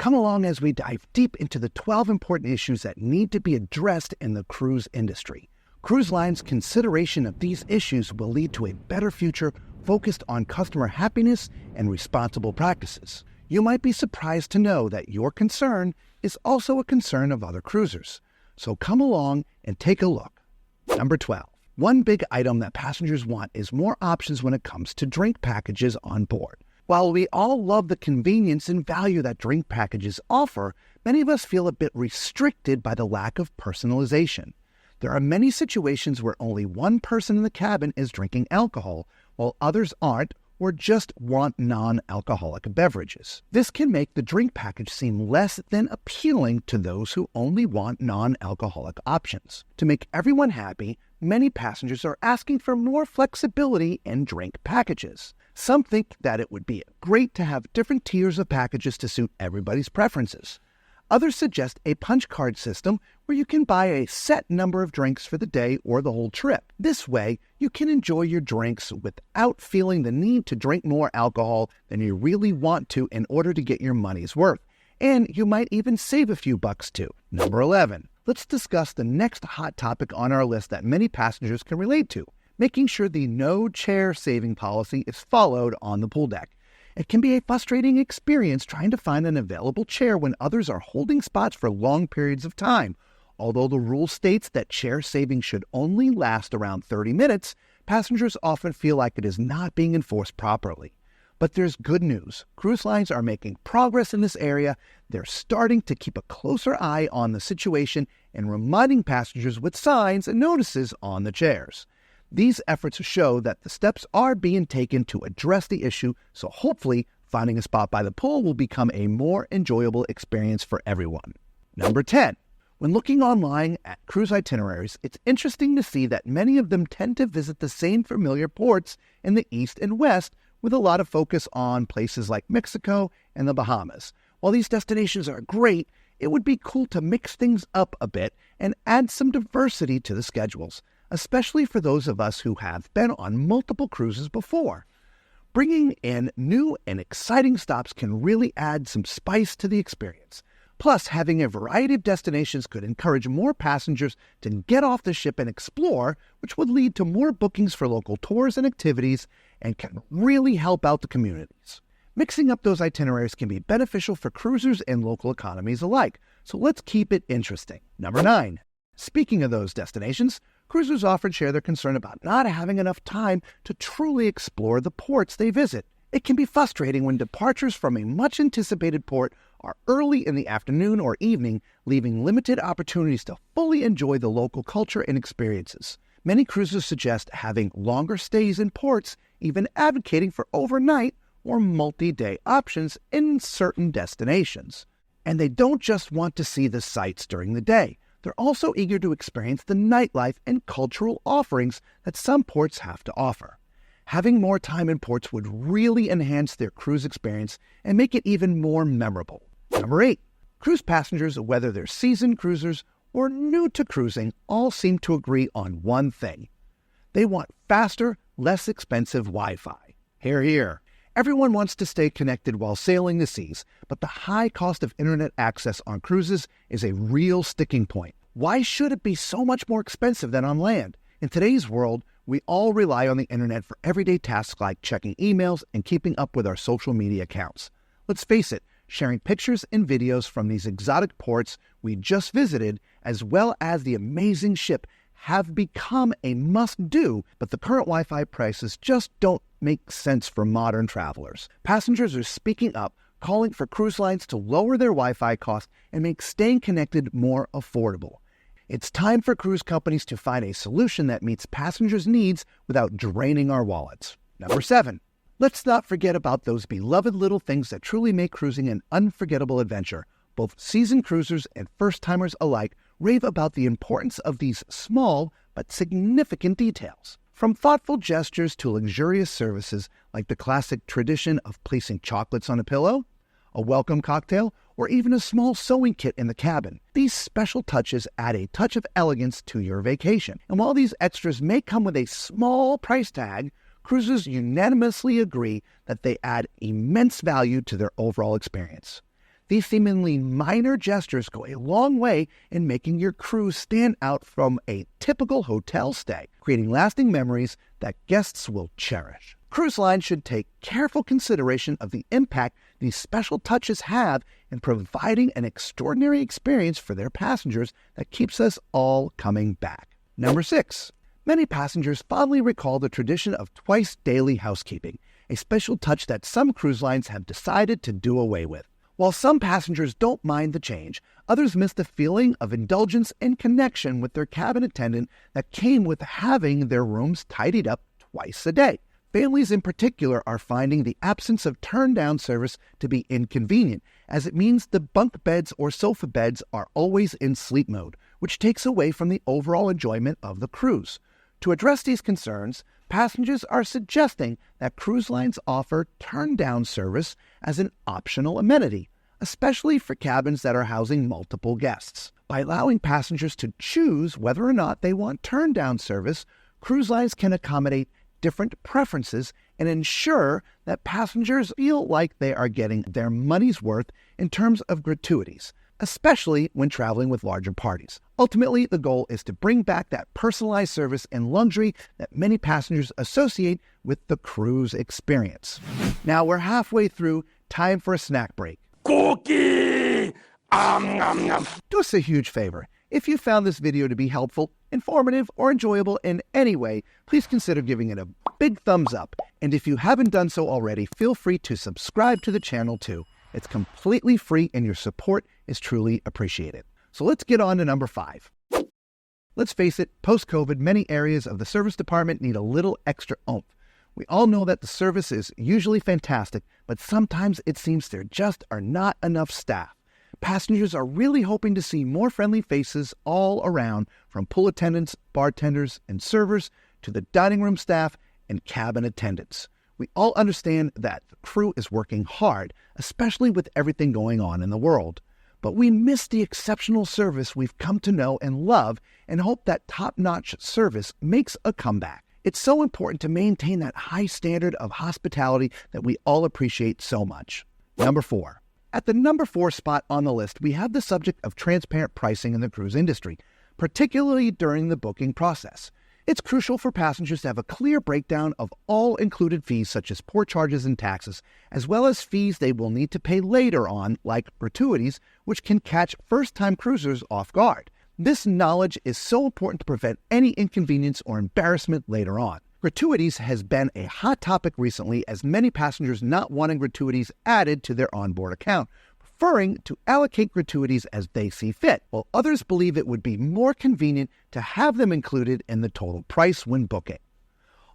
Come along as we dive deep into the 12 important issues that need to be addressed in the cruise industry. Cruise lines' consideration of these issues will lead to a better future focused on customer happiness and responsible practices. You might be surprised to know that your concern is also a concern of other cruisers. So come along and take a look. Number 12. One big item that passengers want is more options when it comes to drink packages on board. While we all love the convenience and value that drink packages offer, many of us feel a bit restricted by the lack of personalization. There are many situations where only one person in the cabin is drinking alcohol, while others aren't or just want non-alcoholic beverages. This can make the drink package seem less than appealing to those who only want non-alcoholic options. To make everyone happy, many passengers are asking for more flexibility in drink packages. Some think that it would be great to have different tiers of packages to suit everybody's preferences. Others suggest a punch card system where you can buy a set number of drinks for the day or the whole trip. This way, you can enjoy your drinks without feeling the need to drink more alcohol than you really want to in order to get your money's worth. And you might even save a few bucks too. Number 11. Let's discuss the next hot topic on our list that many passengers can relate to: making sure the no chair saving policy is followed on the pool deck. It can be a frustrating experience trying to find an available chair when others are holding spots for long periods of time. Although the rule states that chair saving should only last around 30 minutes, passengers often feel like it is not being enforced properly. But there's good news. Cruise lines are making progress in this area. They're starting to keep a closer eye on the situation and reminding passengers with signs and notices on the chairs. These efforts show that the steps are being taken to address the issue, so hopefully finding a spot by the pool will become a more enjoyable experience for everyone. Number 10. When looking online at cruise itineraries, it's interesting to see that many of them tend to visit the same familiar ports in the East and West, with a lot of focus on places like Mexico and the Bahamas. While these destinations are great, it would be cool to mix things up a bit and add some diversity to the schedules, especially for those of us who have been on multiple cruises before. Bringing in new and exciting stops can really add some spice to the experience. Plus, having a variety of destinations could encourage more passengers to get off the ship and explore, which would lead to more bookings for local tours and activities and can really help out the communities. Mixing up those itineraries can be beneficial for cruisers and local economies alike, so let's keep it interesting. Number 9. Speaking of those destinations, cruisers often share their concern about not having enough time to truly explore the ports they visit. It can be frustrating when departures from a much-anticipated port are early in the afternoon or evening, leaving limited opportunities to fully enjoy the local culture and experiences. Many cruisers suggest having longer stays in ports, even advocating for overnight or multi-day options in certain destinations. And they don't just want to see the sights during the day. They're also eager to experience the nightlife and cultural offerings that some ports have to offer. Having more time in ports would really enhance their cruise experience and make it even more memorable. Number 8. Cruise passengers, whether they're seasoned cruisers or new to cruising, all seem to agree on one thing. They want faster, less expensive Wi-Fi. Hear, hear. Everyone wants to stay connected while sailing the seas, but the high cost of internet access on cruises is a real sticking point. Why should it be so much more expensive than on land? In today's world, we all rely on the internet for everyday tasks like checking emails and keeping up with our social media accounts. Let's face it, sharing pictures and videos from these exotic ports we just visited, as well as the amazing ship, have become a must-do, but the current Wi-Fi prices just don't make sense for modern travelers. Passengers are speaking up, calling for cruise lines to lower their Wi-Fi costs and make staying connected more affordable. It's time for cruise companies to find a solution that meets passengers' needs without draining our wallets. Number 7. Let's not forget about those beloved little things that truly make cruising an unforgettable adventure. Both seasoned cruisers and first-timers alike rave about the importance of these small but significant details. From thoughtful gestures to luxurious services like the classic tradition of placing chocolates on a pillow, a welcome cocktail, or even a small sewing kit in the cabin. These special touches add a touch of elegance to your vacation. And while these extras may come with a small price tag, cruisers unanimously agree that they add immense value to their overall experience. These seemingly minor gestures go a long way in making your cruise stand out from a typical hotel stay, creating lasting memories that guests will cherish. Cruise lines should take careful consideration of the impact these special touches have in providing an extraordinary experience for their passengers that keeps us all coming back. Number 6. Many passengers fondly recall the tradition of twice daily housekeeping, a special touch that some cruise lines have decided to do away with. While some passengers don't mind the change, others miss the feeling of indulgence and connection with their cabin attendant that came with having their rooms tidied up twice a day. Families in particular are finding the absence of turn-down service to be inconvenient, as it means the bunk beds or sofa beds are always in sleep mode, which takes away from the overall enjoyment of the cruise. To address these concerns, passengers are suggesting that cruise lines offer turn-down service as an optional amenity, especially for cabins that are housing multiple guests. By allowing passengers to choose whether or not they want turn-down service, cruise lines can accommodate different preferences and ensure that passengers feel like they are getting their money's worth in terms of gratuities, especially when traveling with larger parties. Ultimately, the goal is to bring back that personalized service and luxury that many passengers associate with the cruise experience. Now we're halfway through, time for a snack break. Cookie! Do us a huge favor. If you found this video to be helpful, informative, or enjoyable in any way, please consider giving it a big thumbs up. And if you haven't done so already, feel free to subscribe to the channel too. It's completely free and your support is truly appreciated. So let's get on to number 5. Let's face it, post-COVID, many areas of the service department need a little extra oomph. We all know that the service is usually fantastic, but sometimes it seems there just are not enough staff. Passengers are really hoping to see more friendly faces all around, from pool attendants, bartenders, and servers to the dining room staff and cabin attendants. We all understand that the crew is working hard, especially with everything going on in the world. But we miss the exceptional service we've come to know and love and hope that top-notch service makes a comeback. It's so important to maintain that high standard of hospitality that we all appreciate so much. Number 4. At the number 4 spot on the list, we have the subject of transparent pricing in the cruise industry, particularly during the booking process. It's crucial for passengers to have a clear breakdown of all included fees such as port charges and taxes, as well as fees they will need to pay later on, like gratuities, which can catch first-time cruisers off guard. This knowledge is so important to prevent any inconvenience or embarrassment later on. Gratuities has been a hot topic recently, as many passengers not wanting gratuities added to their onboard account, preferring to allocate gratuities as they see fit, while others believe it would be more convenient to have them included in the total price when booking.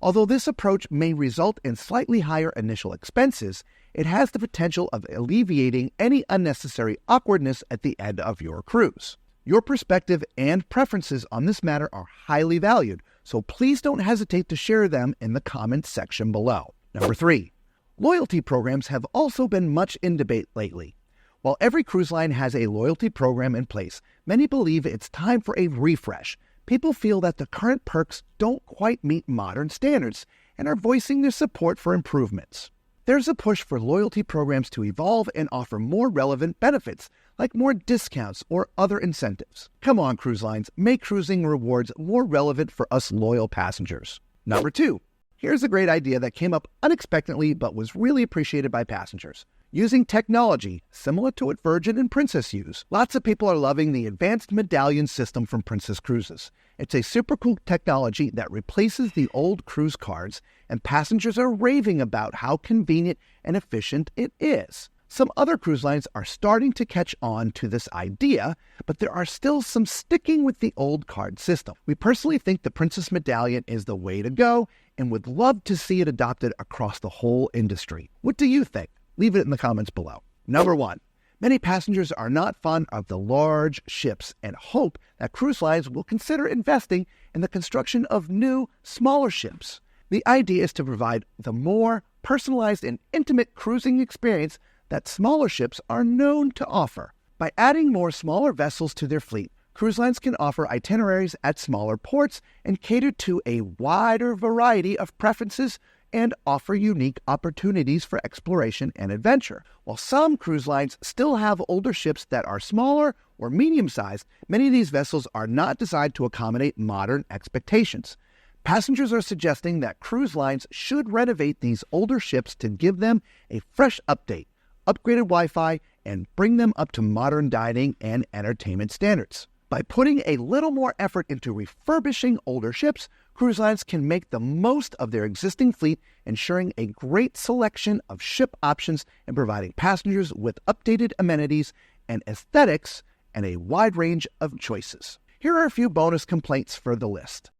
Although this approach may result in slightly higher initial expenses, it has the potential of alleviating any unnecessary awkwardness at the end of your cruise. Your perspective and preferences on this matter are highly valued, so please don't hesitate to share them in the comments section below. Number 3. Loyalty programs have also been much in debate lately. While every cruise line has a loyalty program in place, many believe it's time for a refresh. People feel that the current perks don't quite meet modern standards and are voicing their support for improvements. There's a push for loyalty programs to evolve and offer more relevant benefits, like more discounts or other incentives. Come on, cruise lines, make cruising rewards more relevant for us loyal passengers. Number 2. Here's a great idea that came up unexpectedly but was really appreciated by passengers. Using technology similar to what Virgin and Princess use. Lots of people are loving the advanced medallion system from Princess Cruises. It's a super cool technology that replaces the old cruise cards, and passengers are raving about how convenient and efficient it is. Some other cruise lines are starting to catch on to this idea, but there are still some sticking with the old card system. We personally think the Princess Medallion is the way to go and would love to see it adopted across the whole industry. What do you think? Leave it in the comments below. Number 1. Many passengers are not fond of the large ships and hope that cruise lines will consider investing in the construction of new, smaller ships. The idea is to provide the more personalized and intimate cruising experience that smaller ships are known to offer. By adding more smaller vessels to their fleet, cruise lines can offer itineraries at smaller ports and cater to a wider variety of preferences and offer unique opportunities for exploration and adventure. While some cruise lines still have older ships that are smaller or medium-sized, many of these vessels are not designed to accommodate modern expectations. Passengers are suggesting that cruise lines should renovate these older ships to give them a fresh update, upgraded Wi-Fi, and bring them up to modern dining and entertainment standards. By putting a little more effort into refurbishing older ships, cruise lines can make the most of their existing fleet, ensuring a great selection of ship options and providing passengers with updated amenities and aesthetics and a wide range of choices. Here are a few bonus complaints for the list.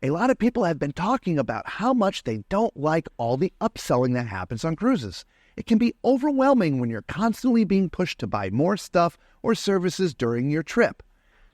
A lot of people have been talking about how much they don't like all the upselling that happens on cruises. It can be overwhelming when you're constantly being pushed to buy more stuff or services during your trip.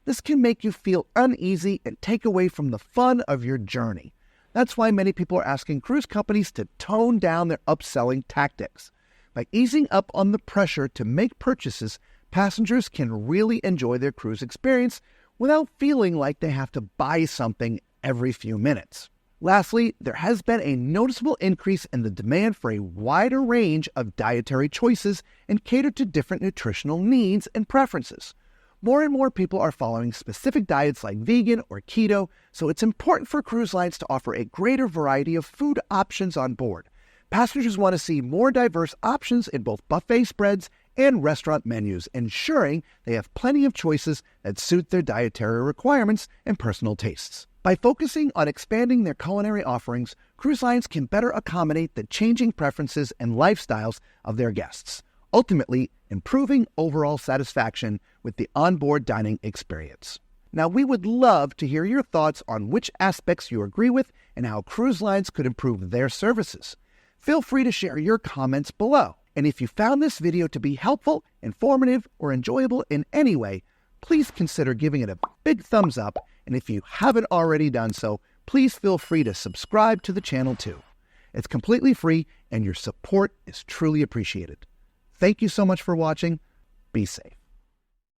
This can make you feel uneasy and take away from the fun of your journey. That's why many people are asking cruise companies to tone down their upselling tactics. By easing up on the pressure to make purchases, passengers can really enjoy their cruise experience without feeling like they have to buy something every few minutes. Lastly, there has been a noticeable increase in the demand for a wider range of dietary choices and cater to different nutritional needs and preferences. More and more people are following specific diets like vegan or keto, so it's important for cruise lines to offer a greater variety of food options on board. Passengers want to see more diverse options in both buffet spreads and restaurant menus, ensuring they have plenty of choices that suit their dietary requirements and personal tastes. By focusing on expanding their culinary offerings, cruise lines can better accommodate the changing preferences and lifestyles of their guests, ultimately improving overall satisfaction with the onboard dining experience. Now, we would love to hear your thoughts on which aspects you agree with and how cruise lines could improve their services. Feel free to share your comments below. And if you found this video to be helpful, informative, or enjoyable in any way, please consider giving it a big thumbs up. And if you haven't already done so, please feel free to subscribe to the channel too. It's completely free and your support is truly appreciated. Thank you so much for watching. Be safe.